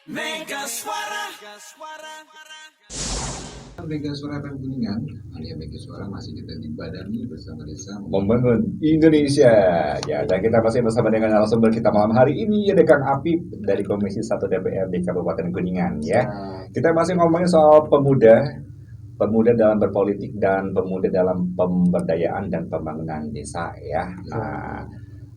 Mega Suara. Mega Suara FM Kuningan, alias Mega Suara masih kita dibadani bersama Desa Membangun Indonesia. Ya, dan kita masih bersama dengan narasumber kita malam hari ini, ada Kang Apip dari Komisi 1 DPRD Kabupaten Kuningan. Ya, kita masih ngomongin soal pemuda dalam berpolitik dan pemuda dalam pemberdayaan dan pembangunan desa. Ya, nah,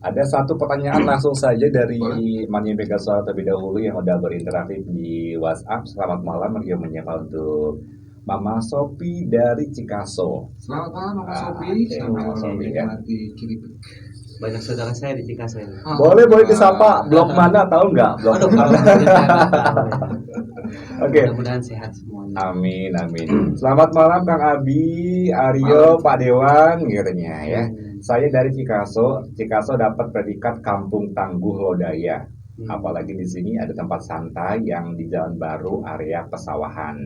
ada satu pertanyaan langsung saja dari Mani Mega Suara terlebih dahulu yang udah berinteraksi di WhatsApp. Selamat malam, dia menyapa untuk Mama Sopi dari Cikaso. Selamat malam Mama Sopi, Mama Sopi kan. menikmati Cilipik. Banyak saudara saya di Cikaso ini. Boleh disapa. Blok mana tahu nggak? Blok mana? Oke. Mudah-mudahan sehat semuanya. Amin. Selamat malam Kang Abi, Aryo, Pak Dewan, katanya ya. Saya dari Cikaso dapat predikat Kampung Tangguh Lodaya. Apalagi di sini ada tempat santai yang di Jalan Baru area pesawahan.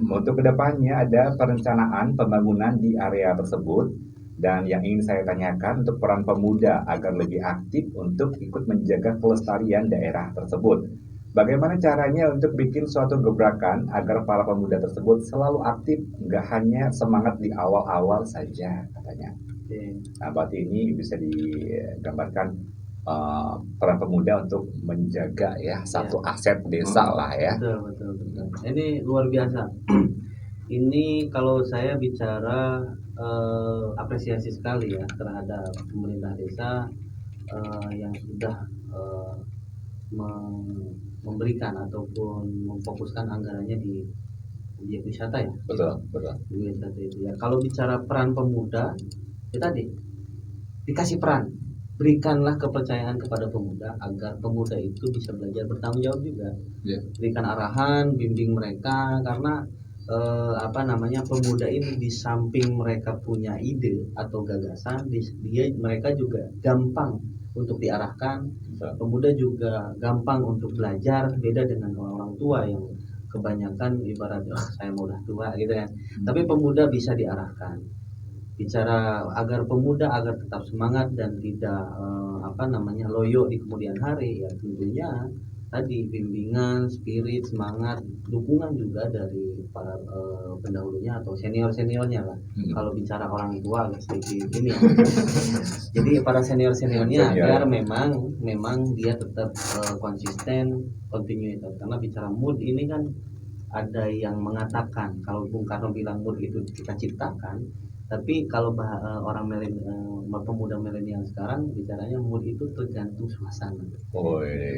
Untuk kedepannya ada perencanaan pembangunan di area tersebut. Dan yang ingin saya tanyakan untuk peran pemuda agar lebih aktif untuk ikut menjaga kelestarian daerah tersebut. Bagaimana caranya untuk bikin suatu gebrakan agar para pemuda tersebut selalu aktif, nggak hanya semangat di awal-awal saja katanya. Nah, berarti ini bisa digambarkan peran pemuda untuk menjaga ya satu aset desa lah ya. Betul. Ini luar biasa. Ini kalau saya bicara apresiasi sekali ya terhadap pemerintah desa yang sudah memberikan ataupun memfokuskan anggarannya di objek wisata ya. Betul. Di wisata itu ya. Kalau bicara peran pemuda, ya tadi dikasih peran. Berikanlah kepercayaan kepada pemuda agar pemuda itu bisa belajar bertanggung jawab juga. Berikan arahan, bimbing mereka karena pemuda ini di samping mereka punya ide atau gagasan, mereka juga gampang untuk diarahkan. Pemuda juga gampang untuk belajar, beda dengan orang tua yang kebanyakan ibaratnya saya mau udah tua gitu kan. Tapi pemuda bisa diarahkan. Bicara agar pemuda agar tetap semangat dan tidak loyo di kemudian hari, ya tentunya tadi bimbingan, spirit, semangat, dukungan juga dari para pendahulunya atau seniornya lah. Kalau bicara orang tua agak sedikit ini ya. Jadi para seniornya agar memang dia tetap konsisten, kontinuitas. Karena bicara mood ini kan ada yang mengatakan kalau Bung Karno bilang mood itu kita ciptakan. Tapi kalau orang pemuda milenial sekarang bicaranya mood itu tergantung suasana.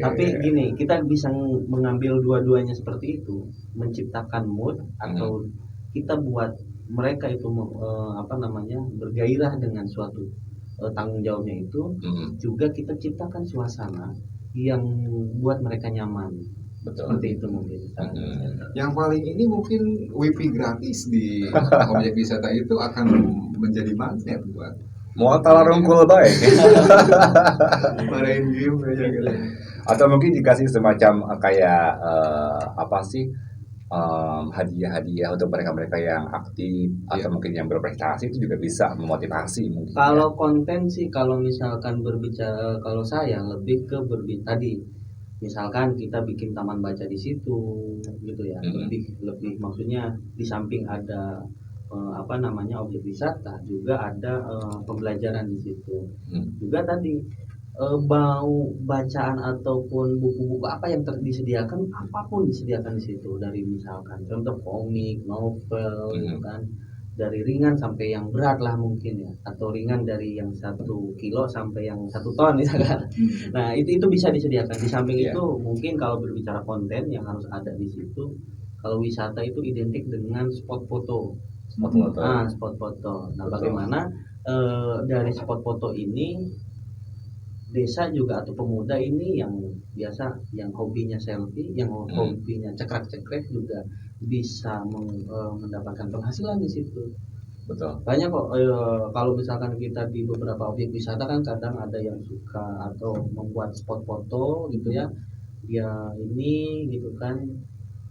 Tapi gini, kita bisa mengambil dua-duanya seperti itu, menciptakan mood atau kita buat mereka itu bergairah dengan suatu tanggung jawabnya itu. Juga kita ciptakan suasana yang buat mereka nyaman. Betul. Seperti itu mungkin. Yang paling ini mungkin wifi gratis di objek wisata itu akan menjadi magnet buat mau talarungkul baik. main game aja gitu. Atau mungkin dikasih semacam kayak hadiah-hadiah untuk mereka yang aktif atau mungkin yang berprestasi, itu juga bisa memotivasi mungkin. Kalau konten sih, kalau misalkan berbicara, kalau saya lebih ke tadi misalkan kita bikin taman baca di situ gitu ya. Lebih maksudnya di samping ada objek wisata juga ada pembelajaran di situ. Juga tadi mau bacaan ataupun buku-buku apa yang disediakan, apapun disediakan di situ, dari misalkan contoh komik, novel gitu kan, dari ringan sampai yang berat lah mungkin ya, atau ringan dari yang 1 kilo sampai yang 1 ton misalkan. Nah itu bisa disediakan. Di samping itu mungkin kalau berbicara konten yang harus ada di situ, kalau wisata itu identik dengan spot foto. Spot foto. Nah bagaimana dari spot foto ini desa juga atau pemuda ini yang biasa yang hobinya selfie, yang hobinya cekrek-cekrek juga bisa mendapatkan penghasilan di situ. Betul. Banyak kok kalau misalkan kita di beberapa objek wisata kan kadang ada yang suka atau membuat spot foto gitu ya. Ya ini gitu kan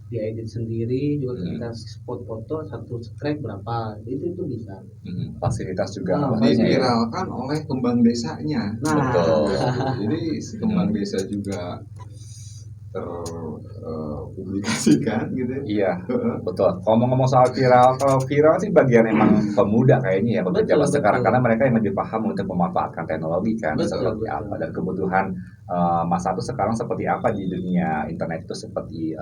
dia edit sendiri juga. Kita spot foto 1 cekrek berapa itu bisa. Fasilitas juga diviralkan oleh kembang desanya. Betul. Jadi kembang desa juga terpublikasikan gitu. Iya, betul. Ngomong-ngomong soal viral, kalau viral sih bagian emang pemuda kayaknya ya bekerja Betul, sekarang, betul. karena mereka yang lebih paham untuk memanfaatkan teknologi kan Betul, seperti betul. apa, dan kebutuhan masa itu sekarang seperti apa di dunia internet itu, seperti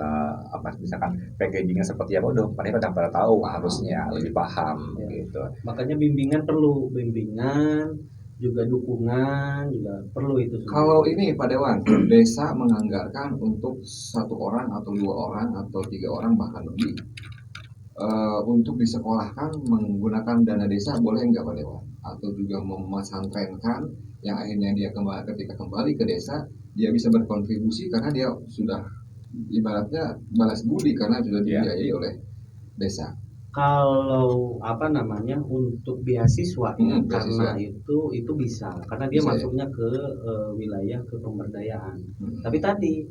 apa misalkan packagingnya seperti apa, udah mereka udah pada tahu harusnya lebih paham Ya. gitu. Makanya bimbingan perlu, bimbingan juga dukungan juga perlu itu semua. Kalau ini Pak Dewan, desa menganggarkan untuk 1 orang atau 2 orang atau 3 orang bahkan lebih untuk disekolahkan menggunakan dana desa, boleh nggak Pak Dewan? Atau juga memasantrenkan yang akhirnya dia ketika kembali ke desa dia bisa berkontribusi karena dia sudah ibaratnya balas budi karena sudah dibiayai oleh desa. Kalau apa namanya untuk beasiswa ya, karena beasiswa. itu bisa karena dia Bisa, masuknya ke wilayah ke pemberdayaan. Hmm. Tapi tadi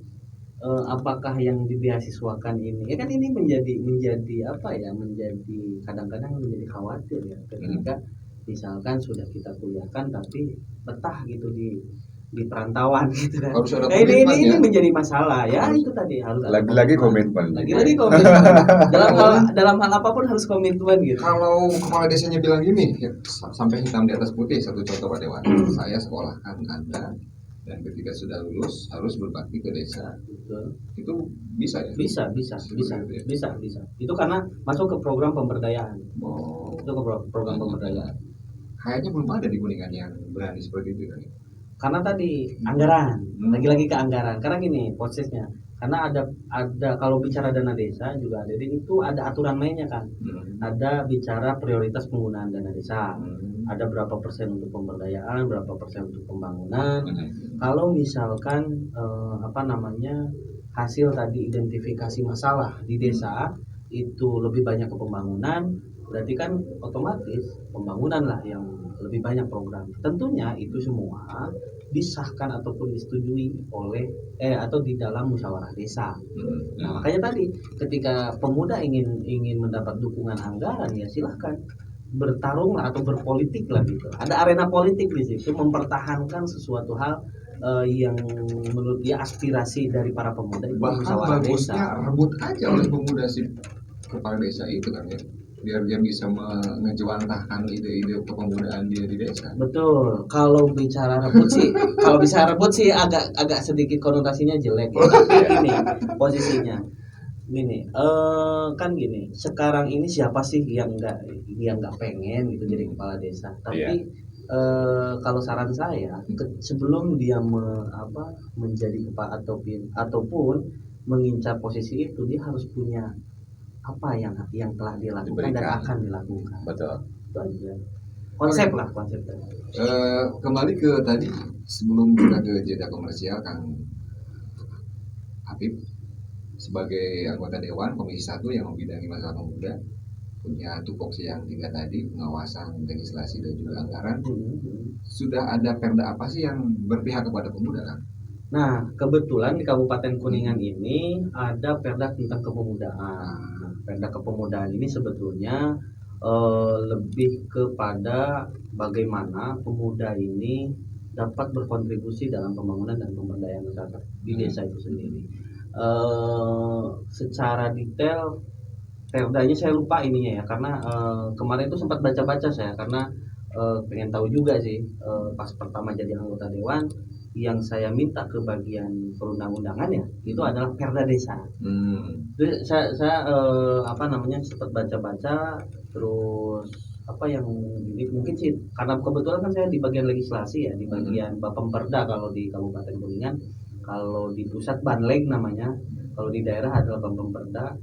apakah yang dibeasiswakan ini ya kan ini menjadi apa ya, menjadi kadang-kadang menjadi khawatir ya ketika misalkan sudah kita kuliahkan tapi betah gitu di perantauan gitu kan. Harus ada Nah, ini komitmen ya. menjadi masalah ya, itu tadi harus ada Lagi-lagi komitmen. lagi komitmen dalam hal apapun harus komitmen gitu. Kalau kepala desanya bilang gini, ya, sampai hitam di atas putih, satu contoh Pak Dewan, saya sekolahkan Anda dan ketika sudah lulus harus berbakti ke desa. Betul. Itu bisa ya? Bisa. Itu karena masuk ke program pemberdayaan. Oh. Itu ke program pemberdayaan. Kayaknya belum ada di Kuningan yang berani seperti itu kan? Karena tadi anggaran, lagi-lagi ke anggaran. Karena gini prosesnya, karena ada kalau bicara dana desa juga ada itu ada aturan mainnya kan. Ada bicara prioritas penggunaan dana desa. Ada berapa persen untuk pemberdayaan, berapa persen untuk pembangunan. Kalau misalkan apa namanya hasil tadi identifikasi masalah di desa itu lebih banyak ke pembangunan, berarti kan otomatis pembangunan lah yang lebih banyak program. Tentunya itu semua disahkan ataupun disetujui oleh atau di dalam musyawarah desa. Nah, makanya tadi ketika pemuda ingin mendapat dukungan anggaran ya silahkan bertarung atau berpolitik lah gitu. Ada arena politik di situ mempertahankan sesuatu hal yang menurut dia aspirasi dari para pemuda itu musyawarah bagusnya desa. rebut aja oleh pemuda si kepala desa itu kan ya, biar dia bisa mengejawantahkan ide-ide kepemudaan dia di desa. Betul. Kalau bicara rebut sih agak sedikit konotasinya jelek ya. Tapi gini posisinya. Gini, kan gini. Sekarang ini siapa sih yang nggak pengen gitu jadi kepala desa. Tapi kalau saran saya sebelum dia menjadi kepala ataupun mengincar posisi itu, dia harus punya apa yang telah dilakukan dan akan dilakukan. Betul. Itu aja. Konsep kembali ke tadi sebelum kita ke jeda komersial, Kang Habib sebagai anggota Dewan Komisi 1 yang membidangi masalah pemuda, punya tupoksi yang 3 tadi, pengawasan, legislasi dan juga anggaran. Sudah ada perda apa sih yang berpihak kepada pemuda, kan? Nah, kebetulan di Kabupaten Kuningan ini ada perda tentang kepemudaan. Perda kepemudaan ini sebetulnya lebih kepada bagaimana pemuda ini dapat berkontribusi dalam pembangunan dan pemberdayaan masyarakat di desa itu sendiri. Secara detail perdanya saya lupa ininya ya, karena kemarin itu sempat baca-baca saya karena pengen tahu juga sih pas pertama jadi anggota dewan. Yang saya minta ke bagian perundang-undangan ya itu adalah perda desa. Jadi saya sempat baca-baca, terus apa yang ini mungkin sih karena kebetulan kan saya di bagian legislasi ya, di bagian Bapemperda kalau di Kabupaten Kuningan, kalau di pusat Banleg namanya, kalau di daerah adalah Bapemperda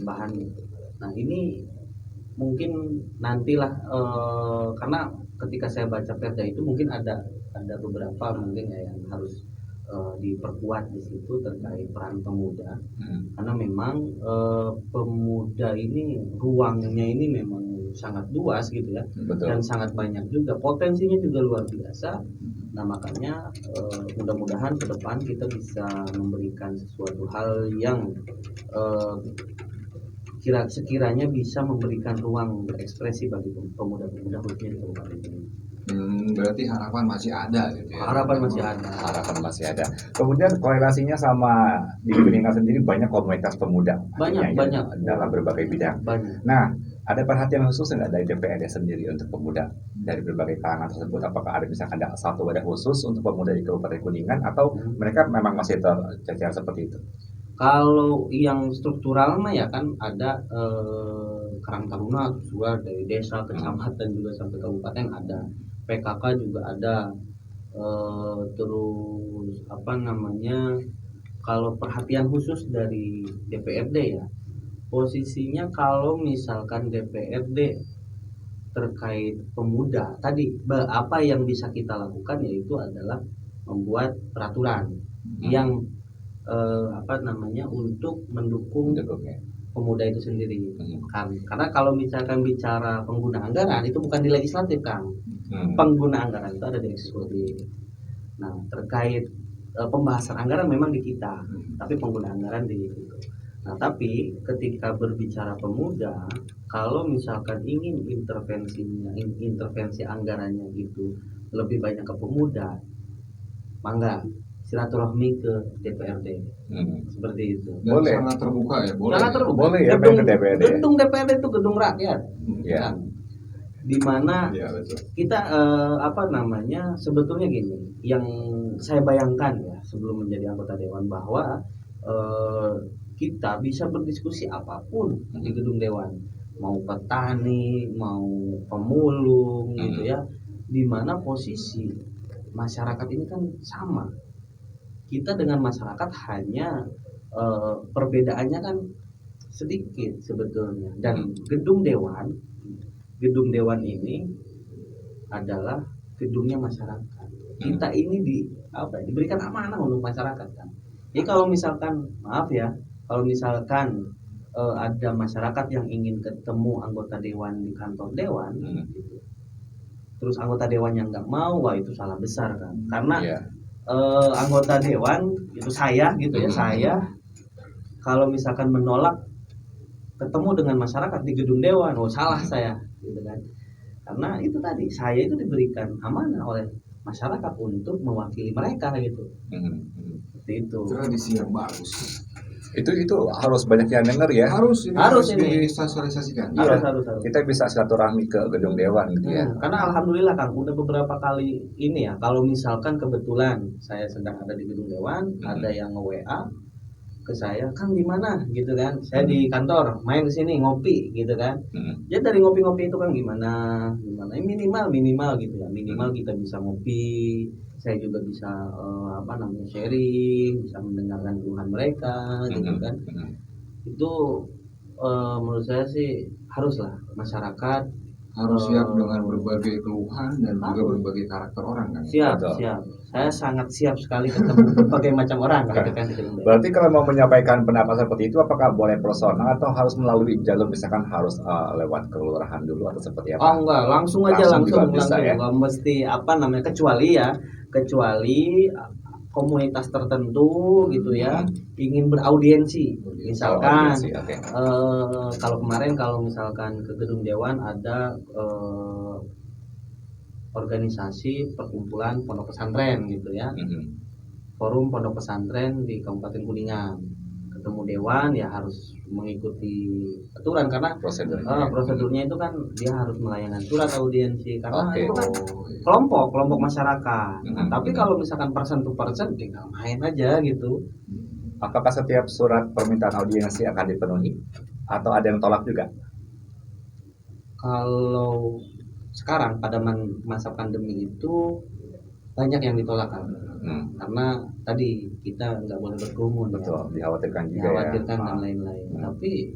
bahan. Nah ini mungkin nantilah karena ketika saya baca perda itu mungkin ada beberapa mungkin ya yang harus diperkuat di situ terkait peran pemuda. Karena memang pemuda ini ruangnya ini memang sangat luas gitu ya. Betul. Dan sangat banyak juga, potensinya juga luar biasa. Nah makanya mudah-mudahan ke depan kita bisa memberikan sesuatu hal yang sekiranya bisa memberikan ruang berekspresi bagi pemuda-pemuda khususnya di Kabupaten ini. Berarti harapan masih ada gitu ya. Harapan masih ada. Harapan masih ada. Kemudian korelasinya sama di Kuningan sendiri banyak komunitas pemuda. Banyak, artinya ya, banyak. dalam berbagai bidang. Banyak. Nah, ada perhatian khusus nggak dari DPRD sendiri untuk pemuda dari berbagai kalangan tersebut? Apakah ada misalkan ada satu wadah khusus untuk pemuda di Kabupaten Kuningan atau mereka memang masih tercecer seperti itu? Kalau yang struktural mah ya kan ada Karang Taruna juga dari desa, kecamatan juga sampai kabupaten ada. PKK juga ada. Terus apa namanya? Kalau perhatian khusus dari DPRD ya, posisinya kalau misalkan DPRD terkait pemuda tadi apa yang bisa kita lakukan yaitu adalah membuat peraturan yang apa namanya untuk mendukung pemuda itu sendiri. Karena kalau misalkan bicara pengguna anggaran itu bukan di legislatif, Kang. Pengguna anggaran itu ada di eksekutif. Nah, terkait pembahasan anggaran memang di kita, tapi pengguna anggaran di itu. Nah, tapi ketika berbicara pemuda, kalau misalkan ingin intervensi anggarannya itu lebih banyak ke pemuda, mangga silaturahmi ke DPRD. Seperti itu. Dan Boleh. sangat terbuka ya, boleh. Sangat terbuka. Boleh ya, Gedung main ke DPRD. Gedung DPRD itu gedung rakyat. Iya. Kan? Di mana Iya, betul. kita apa namanya sebetulnya gini, yang saya bayangkan ya sebelum menjadi anggota dewan bahwa kita bisa berdiskusi apapun di gedung dewan, mau petani, mau pemulung gitu ya, di mana posisi masyarakat ini kan sama. Kita dengan masyarakat hanya perbedaannya kan sedikit sebetulnya. Dan gedung dewan ini adalah gedungnya masyarakat. Kita ini diberikan amanah untuk masyarakat kan. Jadi kalau misalkan maaf ya, kalau misalkan ada masyarakat yang ingin ketemu anggota dewan di kantor dewan, gitu, terus anggota dewannya nggak mau, wah itu salah besar kan. Karena anggota dewan itu saya gitu ya, saya kalau misalkan menolak ketemu dengan masyarakat di gedung dewan, oh salah saya gitu kan. Karena itu tadi saya itu diberikan amanah oleh masyarakat untuk mewakili mereka gitu. Seperti itu. Tradisi yang bagus. Itu harus banyak yang dengar ya. Harus ini disosialisasikan. Harus. Kita bisa silaturahmi ke gedung dewan gitu ya. Karena alhamdulillah Kang udah beberapa kali ini ya, kalau misalkan kebetulan saya sedang ada di gedung dewan, ada yang nge-WA ke saya, Kang di mana gitu kan, saya di kantor, main ke sini ngopi gitu kan. Ya dari ngopi-ngopi itu kan gimana minimal gitu ya, minimal kita bisa ngopi, saya juga bisa sharing, bisa mendengarkan keluhan mereka gitu kan. Itu menurut saya sih haruslah masyarakat harus siap dengan berbagai keluhan dan juga berbagai karakter orang kan. Siap. Saya sangat siap sekali ketemu berbagai macam orang gitu kan. Berarti kalau mau menyampaikan pendapat seperti itu, apakah boleh personal atau harus melalui jalur misalkan harus lewat kelurahan dulu atau seperti apa? Oh enggak, langsung bisa, ya? Enggak mesti kecuali komunitas tertentu gitu ya, ingin beraudiensi misalkan kalau kemarin kalau misalkan ke gedung dewan ada organisasi perkumpulan pondok pesantren gitu ya, forum pondok pesantren di Kabupaten Kuningan, ketemu dewan ya harus mengikuti aturan karena prosedurnya itu kan dia harus melayangkan surat audiensi karena itu kan kelompok masyarakat. Tapi kalau misalkan person to person tinggal main aja gitu. Apakah setiap surat permintaan audiensi akan dipenuhi atau ada yang tolak juga? Kalau sekarang pada masa pandemi itu banyak yang ditolak kan. Karena tadi kita nggak boleh berkerumun. Betul, dikhawatirkan juga dan lain-lain. Tapi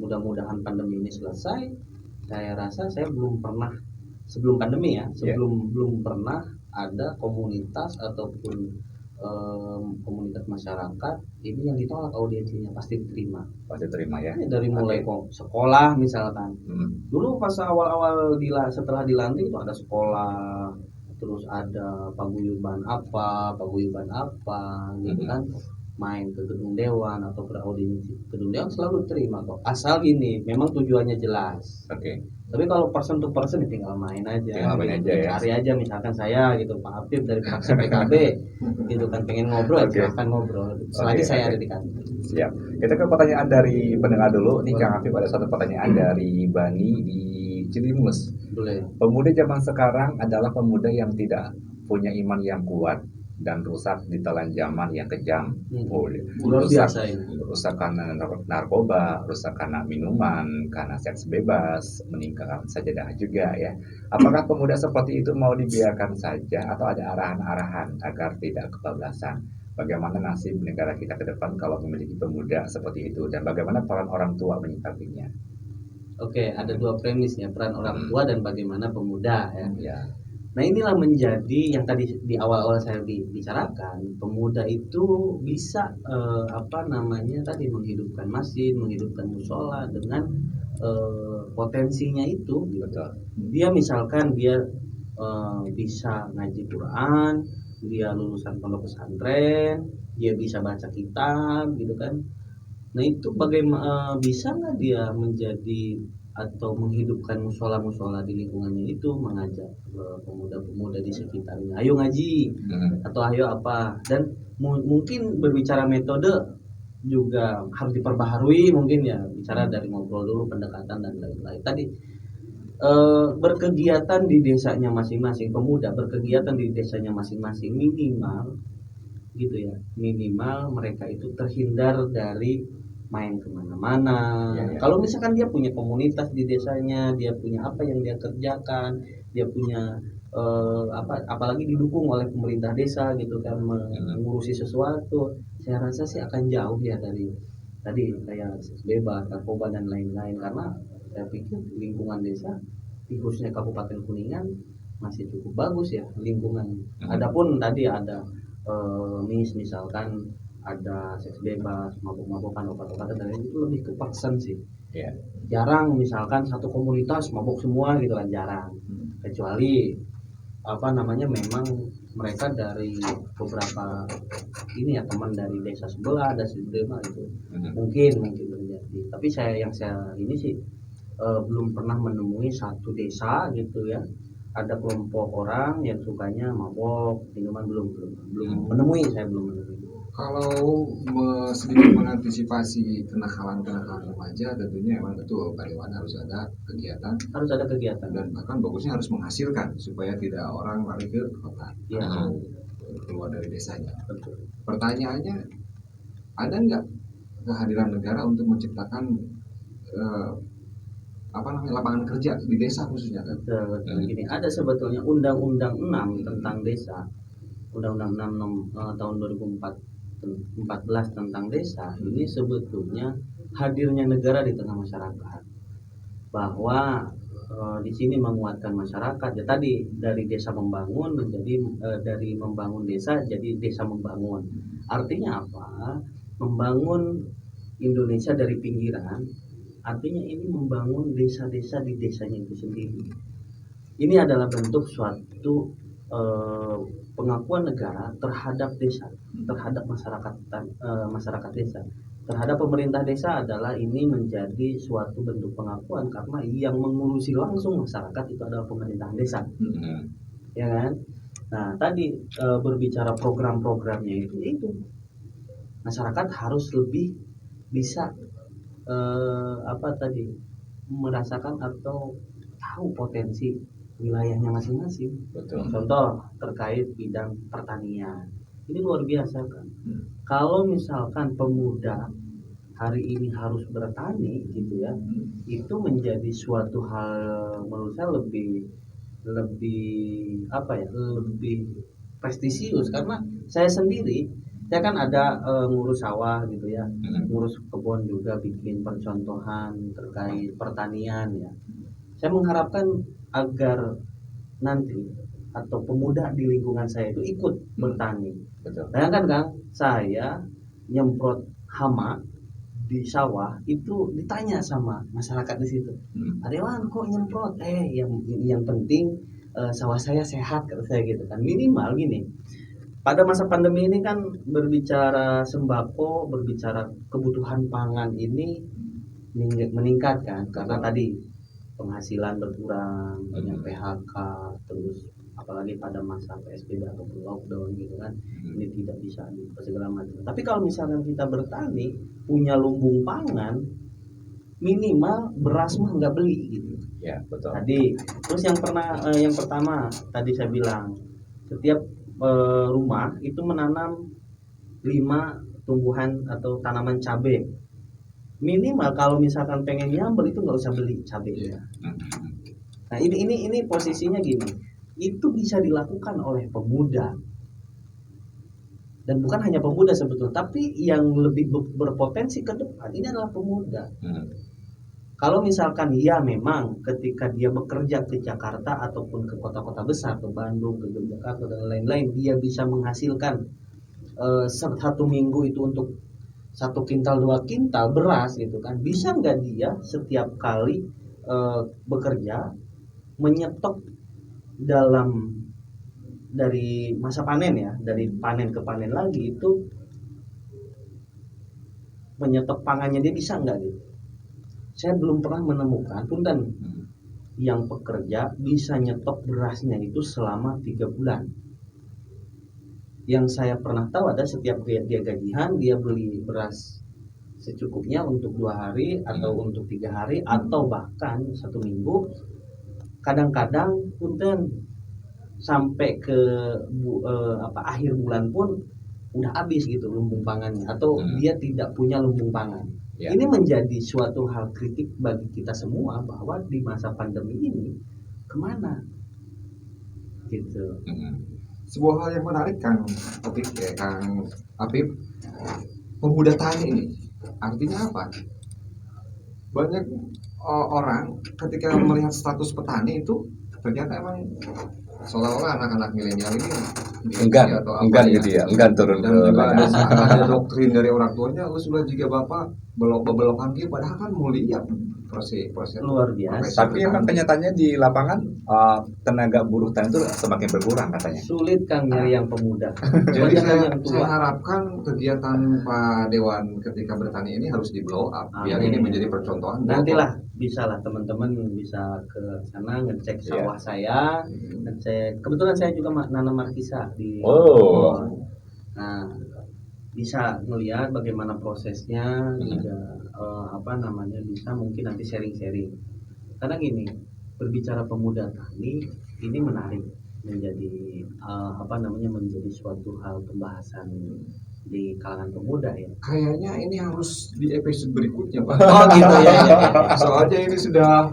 mudah-mudahan pandemi ini selesai. Saya rasa saya belum pernah sebelum pandemi ya, belum pernah ada komunitas ataupun komunitas masyarakat ini yang ditolak audiensinya, pasti diterima ya. Dari mulai sekolah misalkan. Dulu pas awal-awal setelah dilantik itu ada sekolah, terus ada paguyuban apa gitu kan. main ke gedung dewan atau beraudiensi ke gedung dewan selalu terima kok, asal ini memang tujuannya jelas. Oke. Tapi kalau person to person ya tinggal main aja, Tinggal main aja ya. cari aja, misalkan saya gitu Pak Apip dari fraksi PKB gitu kan pengen ngobrol, Oke. silahkan ngobrol selagi Oke, saya oke. ada di kantor. Siap. Kita ke pertanyaan dari pendengar dulu. Nih Kang Afif, ada satu pertanyaan dari Bani di Cilimus. Boleh. Pemuda zaman sekarang adalah pemuda yang tidak punya iman yang kuat dan rusak di telan zaman yang kejam. Luar biasa ini. Rusak karena narkoba, rusak karena minuman, karena seks bebas, meninggalkan sajadah juga ya. Apakah pemuda seperti itu mau dibiarkan saja atau ada arahan-arahan agar tidak kebablasan? Bagaimana nasib negara kita ke depan kalau memiliki pemuda seperti itu, dan bagaimana peran orang tua menyikapinya? Oke, ada dua premisnya, peran orang tua dan bagaimana pemuda ya. Ya. Nah inilah menjadi yang tadi di awal-awal saya bicarakan, pemuda itu bisa tadi menghidupkan masjid, menghidupkan musola dengan potensinya itu. Betul. Dia misalkan dia bisa ngaji Quran, dia lulusan pondok pesantren, dia bisa baca kitab gitu kan. Nah itu bagaimana bisa nggak dia menjadi atau menghidupkan musola-musola di lingkungannya itu, mengajak pemuda-pemuda di sekitarnya, ayo ngaji atau ayo apa, dan mungkin berbicara metode juga harus diperbaharui mungkin ya, bicara dari ngobrol dulu, pendekatan dan lain-lain tadi. Berkegiatan di desanya masing-masing, pemuda berkegiatan di desanya masing-masing minimal gitu ya, minimal mereka itu terhindar dari main kemana-mana. Ya. Kalau misalkan dia punya komunitas di desanya, dia punya apa yang dia kerjakan, dia punya apalagi didukung oleh pemerintah desa gitu kan, mengurusi sesuatu, saya rasa sih akan jauh ya dari tadi kayak seks bebas, narkoba dan lain-lain, karena saya pikir lingkungan desa khususnya Kabupaten Kuningan masih cukup bagus ya lingkungan. Adapun tadi ada misalkan ada seks bebas, mabuk-mabukan, obat-obatan dan itu lebih ke person sih. Yeah. Jarang misalkan satu komunitas mabuk semua gitu kan, jarang. Kecuali memang mereka dari beberapa ini ya, teman dari desa sebelah, ada sebelah itu mungkin terjadi. Tapi saya ini sih belum pernah menemui satu desa gitu ya ada kelompok orang yang sukanya mabok minuman, belum menemui, saya belum menemui. Kalau sedikit mengantisipasi kenakalan remaja, tentunya memang betul Pak Dewan harus ada kegiatan, dan bahkan bagusnya harus menghasilkan supaya tidak orang lari ke kota atau keluar dari desanya. Betul. Pertanyaannya, ada nggak kehadiran negara untuk menciptakan lapangan kerja di desa khususnya kan? Gini, ada sebetulnya Undang-Undang 6 tentang desa, Undang-Undang 6 tahun 2014 tentang desa. Ini sebetulnya hadirnya negara di tengah masyarakat, bahwa di sini menguatkan masyarakat ya, tadi dari desa membangun menjadi dari membangun desa jadi desa membangun. Artinya apa? Membangun Indonesia dari pinggiran, artinya ini membangun desa-desa di desanya itu sendiri. Ini adalah bentuk suatu pengakuan negara terhadap desa, terhadap masyarakat desa, terhadap pemerintah desa. Adalah ini menjadi suatu bentuk pengakuan karena yang mengurusi langsung masyarakat itu adalah pemerintahan desa, ya kan? Nah tadi berbicara program-programnya itu masyarakat harus lebih bisa merasakan atau tahu potensi wilayahnya masing-masing. Betul. Contoh terkait bidang pertanian, ini luar biasa kan. Kalau misalkan pemuda hari ini harus bertani gitu ya, itu menjadi suatu hal menurut saya lebih prestisius, karena saya kan ada ngurus sawah gitu ya, ngurus kebun juga, bikin percontohan terkait pertanian ya. Saya mengharapkan agar nanti atau pemuda di lingkungan saya itu ikut bertani. Bayangkan Kang, saya nyemprot hama di sawah itu ditanya sama masyarakat di situ, Pak Dewan kok nyemprot? Yang penting sawah saya sehat, kata saya gitu kan. Minimal gini, pada masa pandemi ini kan berbicara sembako, berbicara kebutuhan pangan ini meningkat kan, karena tadi penghasilan berkurang, banyak PHK, terus apalagi pada masa PSBB ataupun lockdown gitu kan, ini tidak bisa segala macam. Tapi kalau misalkan kita bertani, punya lumbung pangan, minimal beras mah nggak beli gitu. Ya, betul. Tadi, terus yang pertama tadi saya bilang, setiap rumah itu menanam 5 tumbuhan atau tanaman cabai. Minimal kalau misalkan pengen nyambel itu nggak usah beli cabai. Nah ini posisinya gini, itu bisa dilakukan oleh pemuda, dan bukan hanya pemuda sebetulnya, tapi yang lebih berpotensi ke depan ini adalah pemuda. Kalau misalkan ya memang ketika dia bekerja ke Jakarta ataupun ke kota-kota besar, ke Bandung, ke Yogyakarta dan lain-lain, dia bisa menghasilkan satu minggu itu untuk 1 kintal 2 kintal beras gitu kan, bisa nggak dia setiap kali bekerja menyetok dalam dari masa panen ya, dari panen ke panen lagi itu menyetok pangannya dia bisa nggak gitu? Saya belum pernah menemukan punten yang pekerja bisa nyetok berasnya itu selama 3 bulan. Yang saya pernah tahu ada setiap dia gajian dia beli beras secukupnya untuk 2 hari atau untuk 3 hari atau bahkan 1 minggu. Kadang-kadang punten sampai ke akhir bulan pun udah habis gitu lumbung pangannya, atau dia tidak punya lumbung pangan. Ya. Ini menjadi suatu hal kritik bagi kita semua bahwa di masa pandemi ini kemana gitu. Sebuah hal yang menarik Kang Apip, pemuda tani ini artinya apa? Banyak orang ketika melihat status petani itu ternyata emang seolah-olah anak-anak milenial ini enggan gitu ya, enggan turun dan ke juga ada doktrin dari orang tuanya, sudah jika bapak belokan dia, padahal kan mulia proses luar biasa. Tapi emang kenyataannya di lapangan tenaga buruh tani itu semakin berkurang katanya. Sulit kan nyari yang pemuda. Jadi saya harapkan kegiatan Pak Dewan ketika bertani ini harus di blow up biar ini menjadi percontohan. Nantilah bisa lah teman-teman bisa ke sana ngecek sawah saya, ngecek. Kebetulan saya juga nanam markisa di. Nah, bisa melihat bagaimana prosesnya, juga bisa mungkin nanti sharing-sharing. Karena gini, berbicara pemuda tani ini menarik, menjadi menjadi suatu hal pembahasan di kalangan pemuda ya. Kayaknya ini harus di episode berikutnya Pak. Oh gitu ya. Soalnya ini sudah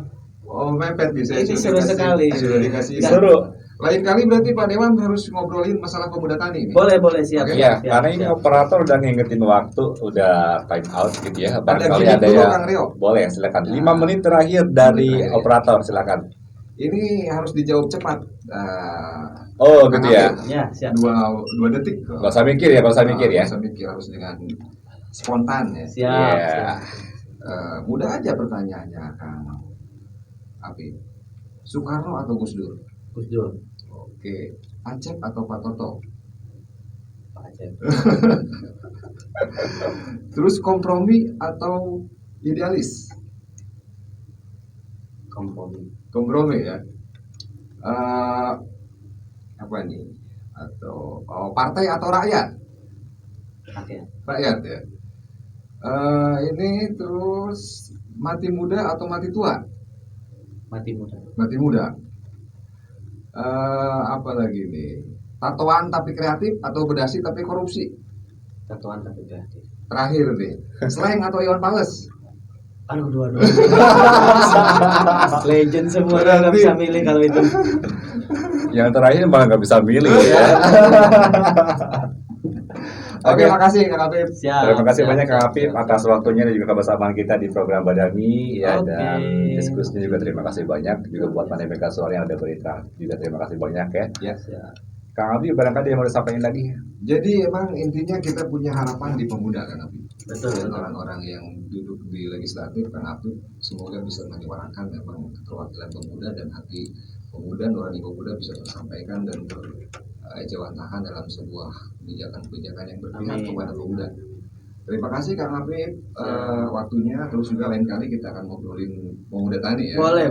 mepet bisa. Ini seru sekali. Sudah dikasih seru. Lain kali berarti Pak Dewan harus ngobrolin masalah pemuda tani ini. Boleh siap. Okay. Ya, karena ini operator udah ngingetin waktu, udah time out gitu ya. Barangkali ada yang boleh silakan. 5 menit terakhir dari operator silakan. Ini harus dijawab cepat. Gitu ya. Ya, siap. 2 detik. Gak usah mikir ya, Gak usah mikir, harus dengan spontan ya. Siap. Mudah aja pertanyaannya Kang Apip. Soekarno atau Gus Dur? Gus Dur. Oke. Acep atau Pak Toto? Pak Acep. Terus kompromi atau idealis? Kompromi ya. Apa nih? Atau partai atau rakyat? Rakyat ya. Ini terus mati muda atau mati tua? Mati muda. Mati muda. Apa lagi nih? Tatoan tapi kreatif atau bedasi tapi korupsi? Tatoan tapi kreatif. Terakhir nih, Slank atau Iwan Fals? Aduh, dua-dua. Legend semua, nggak bisa milih kalau itu. Yang terakhir malah nggak bisa milih ya. Oke, makasih Kang Apip. Terima kasih banyak Kang Apip atas waktunya dan juga kebersamaan kita di program Badami ya, dan diskusinya juga terima kasih banyak juga buat Pandai Mega Suara yang ada berita juga terima kasih banyak ya. Kang Apip barangkali yang mau disampaikan lagi. Jadi emang intinya kita punya harapan di pemuda Kang Apip. Betul. Orang-orang yang duduk di legislatif Kang Apip semoga bisa menyuarakan memang keterwakilan pemuda dan hati pemuda, nurani pemuda bisa tersampaikan dan terjawantahkan dalam sebuah kebijakan-kebijakan yang berpihak Amin. kepada pemuda. Terima kasih Kang Apip waktunya, terus juga lain kali kita akan ngobrolin pemuda tani ya. Boleh.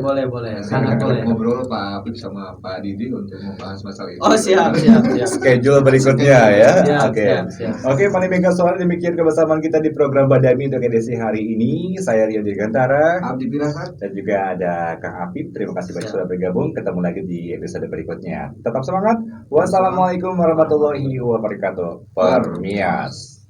Sangat Sangat boleh. ngobrol Pak Apip sama Pak Didi untuk membahas masalah itu. Oh, siap. Schedule berikutnya ya. Oke. Siap. Oke, Panimika Suara, demikian kebersamaan kita di program Badami untuk edisi hari ini. Saya Rio Dirgantara Abdi Pirasat. dan juga ada Kang Apip. Terima kasih banyak Siap. sudah bergabung. Ketemu lagi di episode berikutnya. Tetap semangat. Wassalamualaikum warahmatullahi wabarakatuh. Permias.